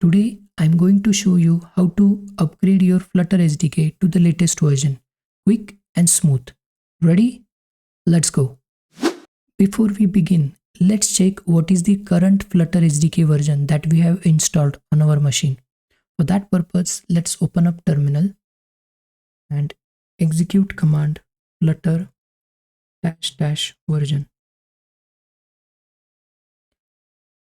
Today I'm going to show you how to upgrade your Flutter SDK to the latest version, quick and smooth. Ready? Let's go. Before we begin, let's check what is the current Flutter SDK version that we have installed on our machine. For that purpose, let's open up terminal and execute command flutter -- version.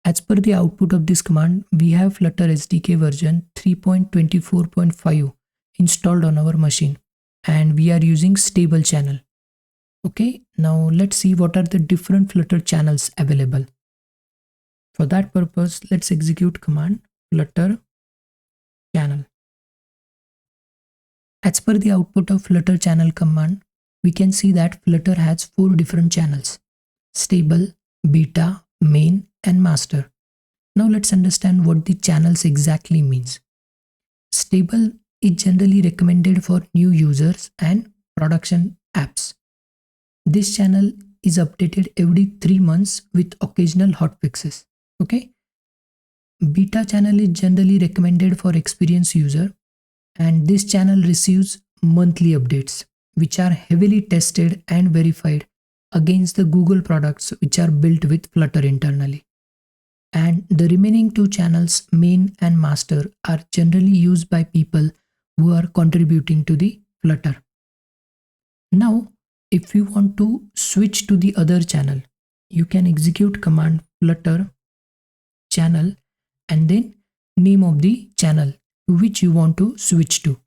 As per the output of this command, we have Flutter SDK version 3.24.5 installed on our machine and we are using stable channel. Okay, now let's see what are the different Flutter channels available. For that purpose, let's execute command flutter channel. As per the output of Flutter channel command, we can see that Flutter has 4 different channels: stable, beta, main and master. Now let's understand what the channels exactly means. Stable is generally recommended for new users and production apps. This channel is updated every 3 months with occasional hotfixes. Okay. Beta channel is generally recommended for experienced user, and this channel receives monthly updates which are heavily tested and verified against the Google products which are built with Flutter internally. And the remaining 2 channels, main and master, are generally used by people who are contributing to the Flutter. Now, if you want to switch to the other channel, you can execute command flutter channel and then name of the channel to which you want to switch to.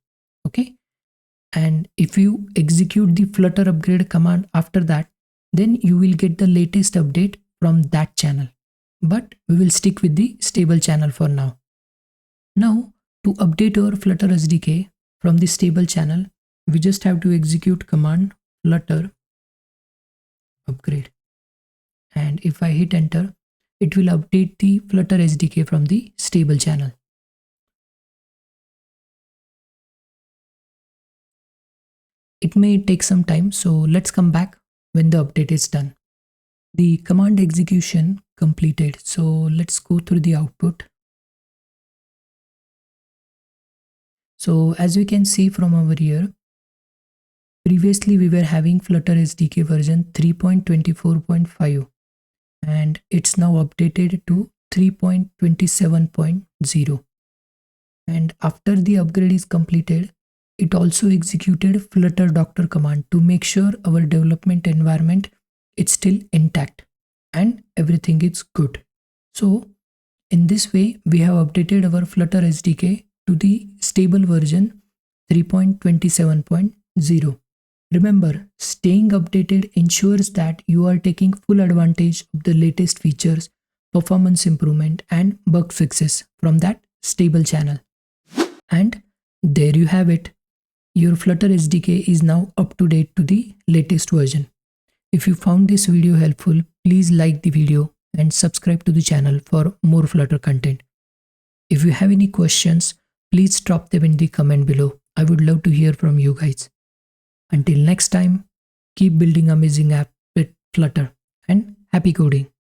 Okay. And if you execute the flutter upgrade command after that, then you will get the latest update from that channel. But we will stick with the stable channel for now. Now, to update our Flutter SDK from the stable channel, we just have to execute command flutter upgrade. And if I hit enter, it will update the Flutter SDK from the stable channel. It may take some time, so let's come back when the update is done. The command execution completed, so let's go through the output. So as we can see from over here, previously we were having Flutter SDK version 3.24.5 and it's now updated to 3.27.0. And after the upgrade is completed, it also executed flutter doctor command to make sure our development environment is still intact and everything is good. So in this way, we have updated our Flutter SDK to the stable version 3.27.0. Remember, staying updated ensures that you are taking full advantage of the latest features, performance improvement and bug fixes from that stable channel. And there you have it. Your Flutter SDK is now up to date to the latest version. If you found this video helpful, please like the video and subscribe to the channel for more Flutter content. If you have any questions, please drop them in the comment below. I would love to hear from you guys. Until next time, keep building amazing apps with Flutter and happy coding.